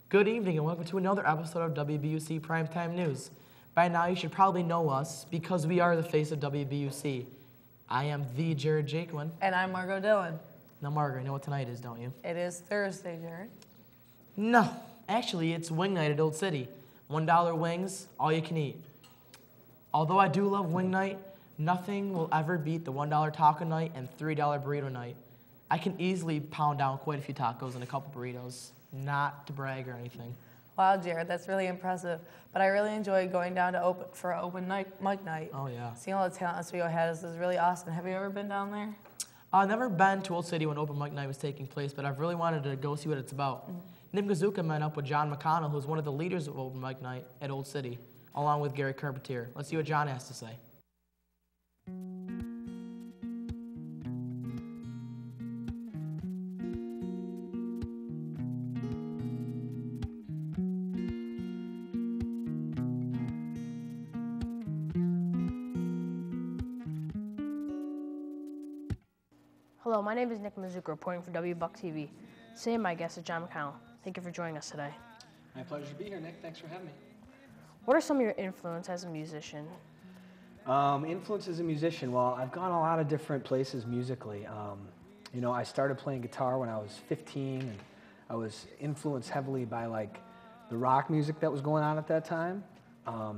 Good evening and welcome to another episode of WBUC Primetime News. By now you should probably know us because we are the face of WBUC. I am the Jared Jaquin. And I'm Margot Dillon. Now Margaret, you know what tonight is, don't you? It is Thursday, Jared. No, actually it's wing night at Old City. $1 wings, all you can eat. Although I do love wing night, nothing will ever beat the $1 taco night and $3 burrito night. I can easily pound down quite a few tacos and a couple burritos. Not to brag or anything. Wow, Jared, that's really impressive. But I really enjoy going down to open mic night. Oh yeah. Seeing all the talent Studio has is really awesome. Have you ever been down there? I've never been to Old City when open mic night was taking place, but I've really wanted to go see what it's about. Nim Gazuka met up with John McConnell, who's one of the leaders of open mic night at Old City, along with Gary Carpentier. Let's see what John has to say. Hello, my name is Nick Mizuka, reporting for WBuck TV. Today my guest is John McConnell. Thank you for joining us today. My pleasure to be here, Nick. Thanks for having me. What are some of your influences as a musician? Influence as a musician, well, I've gone a lot of different places musically. I started playing guitar when I was 15, and I was influenced heavily by like the rock music that was going on at that time. But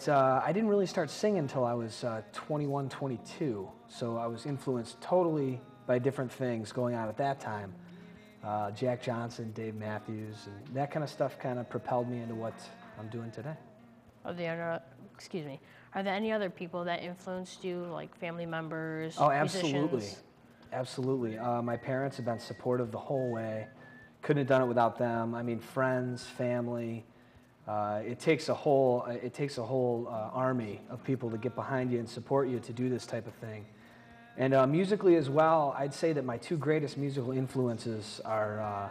I didn't really start singing until I was 21, 22. So I was influenced totally by different things going on at that time. Jack Johnson, Dave Matthews, and that kind of stuff kind of propelled me into what I'm doing today. Are there any other people that influenced you, like family members, Oh, absolutely. musicians? Absolutely. My parents have been supportive the whole way. Couldn't have done it without them. I mean, friends, family. It takes a whole army of people to get behind you and support you to do this type of thing. And musically as well, I'd say that my two greatest musical influences are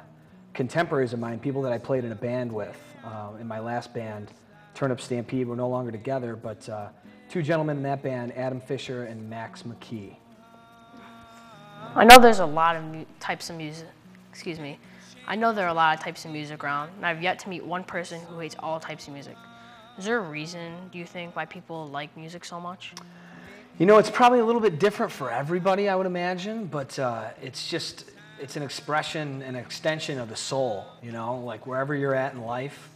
contemporaries of mine, people that I played in a band with. In my last band, Turnip Stampede, we're no longer together, but two gentlemen in that band, Adam Fisher and Max McKee. I know there's a lot of types of music. I know there are a lot of types of music around, and I've yet to meet one person who hates all types of music. Is there a reason, do you think, why people like music so much? It's probably a little bit different for everybody, I would imagine, but it's an expression, an extension of the soul, like wherever you're at in life,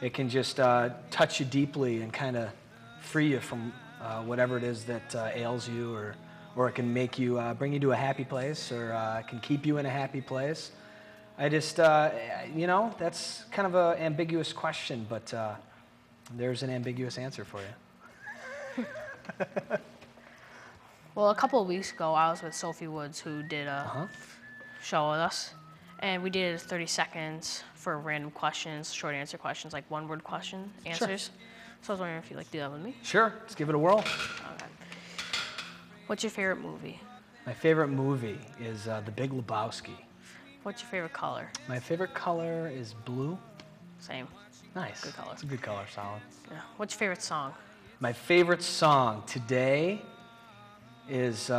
it can just touch you deeply and kind of free you from whatever it is that ails you, or it can make you, bring you to a happy place, or it can keep you in a happy place. I just, that's kind of an ambiguous question, but there's an ambiguous answer for you. Well, a couple of weeks ago, I was with Sophie Woods, who did a show with us, and we did 30 seconds for random questions, short answer questions, like one-word question answers. Sure. So I was wondering if you'd like to do that with me. Sure, let's give it a whirl. Okay. What's your favorite movie? My favorite movie is The Big Lebowski. What's your favorite color? My favorite color is blue. Same. Nice. Good color. It's a good color, solid. Yeah. What's your favorite song? My favorite song today is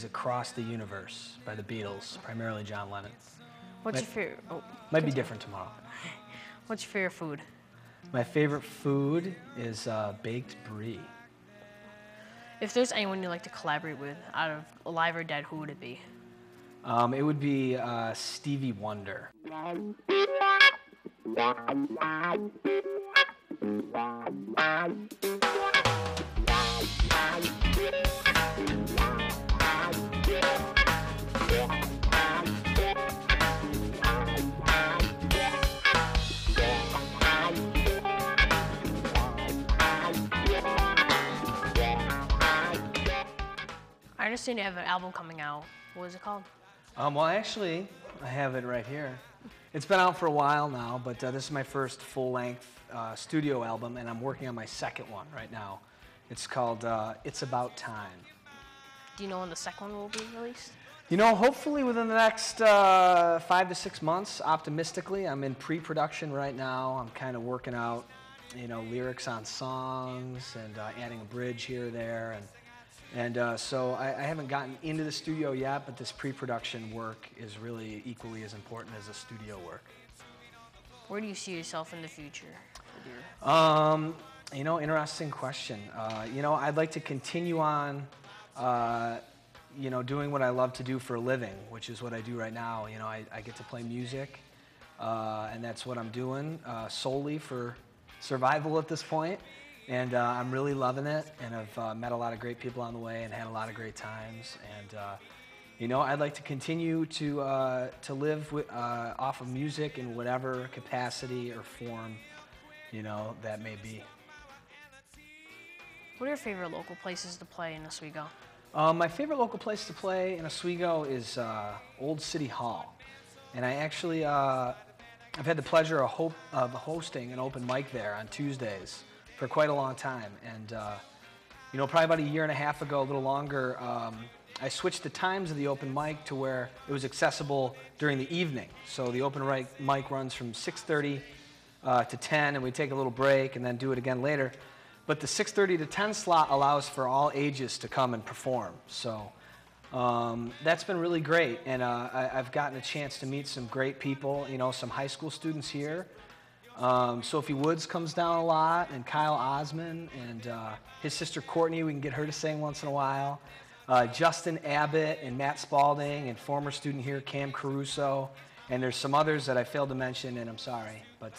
Across the Universe by the Beatles, primarily John Lennon. What's your favorite? Might be different tomorrow. What's your favorite food? My favorite food is baked brie. If there's anyone you'd like to collaborate with, out of alive or dead, who would it be? It would be Stevie Wonder. I understand you have an album coming out. What is it called? Well, actually, I have it right here. It's been out for a while now, but this is my first full-length studio album, and I'm working on my second one right now. It's called It's About Time. Do you know when the second one will be released? Hopefully within the next 5 to 6 months, optimistically. I'm in pre-production right now. I'm kind of working out, lyrics on songs and adding a bridge here or there. And And so I haven't gotten into the studio yet, but this pre-production work is really equally as important as the studio work. Where do you see yourself in the future? With your... You know, interesting question. You know, I'd like to continue on, you know, doing what I love to do for a living, which is what I do right now. You know, I get to play music, and that's what I'm doing solely for survival at this point. And I'm really loving it, and I've met a lot of great people on the way and had a lot of great times. And you know, I'd like to continue to live off of music in whatever capacity or form, you know, that may be. What are your favorite local places to play in Oswego? My favorite local place to play in Oswego is Old City Hall. And I actually, I've had the pleasure of hosting an open mic there on Tuesdays for quite a long time. And, you know, probably about a year and a half ago, a little longer, I switched the times of the open mic to where it was accessible during the evening. So the open mic runs from 6:30 to 10, and we take a little break and then do it again later. But the 6:30 to 10 slot allows for all ages to come and perform. So that's been really great. And I've gotten a chance to meet some great people, you know, some high school students here. Sophie Woods comes down a lot, and Kyle Osman, and his sister Courtney, we can get her to sing once in a while. Justin Abbott and Matt Spalding, and former student here, Cam Caruso. And there's some others that I failed to mention, and I'm sorry. But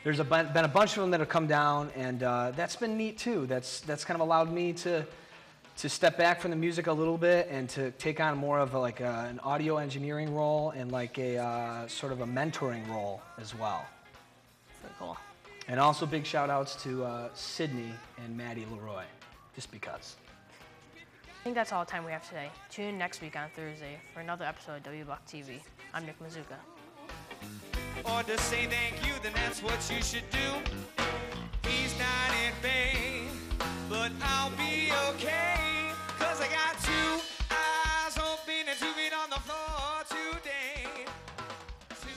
there's been a bunch of them that have come down, and that's been neat too. That's kind of allowed me to step back from the music a little bit and to take on more of an audio engineering role and like a sort of a mentoring role as well. Very cool. And also big shout outs to Sydney and Maddie Leroy, just because. I think that's all the time we have today. Tune in next week on Thursday for another episode of WBuck TV. I'm Nick Mazuka. Or to say thank you, then that's what you should do. He's not in vain, but I'll be okay, 'cause I got 2 eyes open and 2 feet on the floor today. 2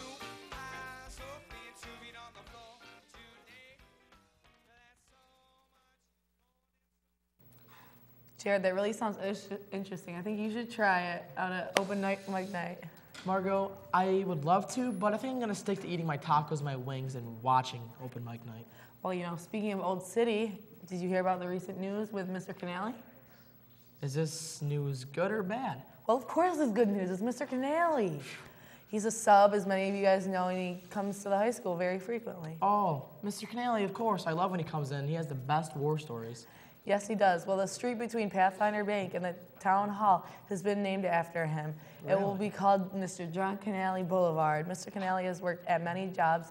eyes open and 2 feet on the floor today. That's so much. Jared, that really sounds interesting. I think you should try it on an open mic night. Margot, I would love to, but I think I'm gonna stick to eating my tacos, my wings, and watching open mic night. Well, you know, speaking of Old City, did you hear about the recent news with Mr. Canale? Is this news good or bad? Well, of course it's good news. It's Mr. Canale. He's a sub, as many of you guys know, and he comes to the high school very frequently. Oh, Mr. Canale, of course. I love when he comes in. He has the best war stories. Yes, he does. Well, the street between Pathfinder Bank and the town hall has been named after him. It will be called Mr. John Canale Boulevard. Mr. Canale has worked at many jobs,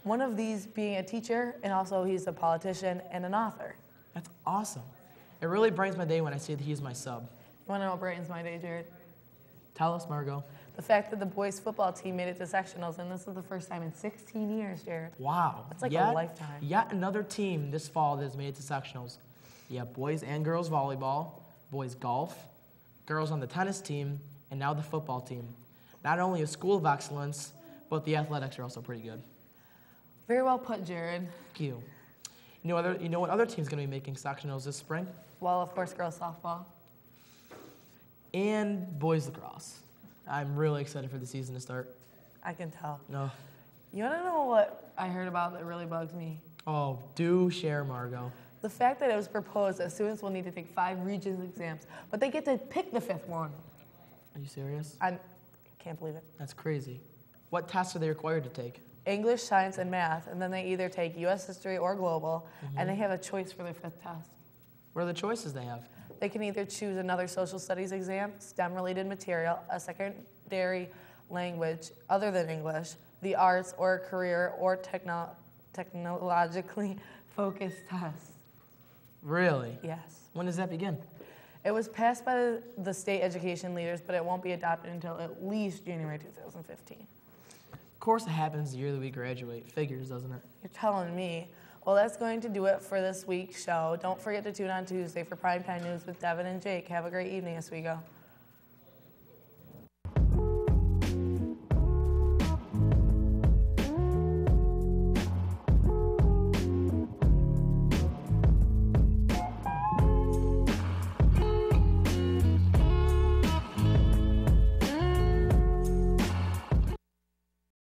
one of these being a teacher, and also he's a politician and an author. That's awesome. It really brightens my day when I see that he's my sub. You want to know what brightens my day, Jared? Tell us, Margot. The fact that the boys' football team made it to sectionals, and this is the first time in 16 years, Jared. Wow. That's like a lifetime. Yet another team this fall that has made it to sectionals. Yeah, boys and girls volleyball, boys golf, girls on the tennis team, and now the football team. Not only a school of excellence, but the athletics are also pretty good. Very well put, Jared. Thank you. You know what other team's going to be making sectionals this spring? Well, of course, girls softball. And boys lacrosse. I'm really excited for the season to start. I can tell. No. You want to know what I heard about that really bugs me? Oh, do share, Margot. The fact that it was proposed that students will need to take 5 Regents exams, but they get to pick the 5th one. Are you serious? I can't believe it. That's crazy. What tests are they required to take? English, science, and math, and then they either take U.S. history or global, and they have a choice for their 5th test. What are the choices they have? They can either choose another social studies exam, STEM-related material, a secondary language other than English, the arts, or a career or technologically focused test. Really? Yes. When does that begin? It was passed by the state education leaders, but it won't be adopted until at least January 2015. Of course it happens the year that we graduate. Figures, doesn't it? You're telling me. Well, that's going to do it for this week's show. Don't forget to tune on Tuesday for Primetime News with Devin and Jake. Have a great evening, Oswego.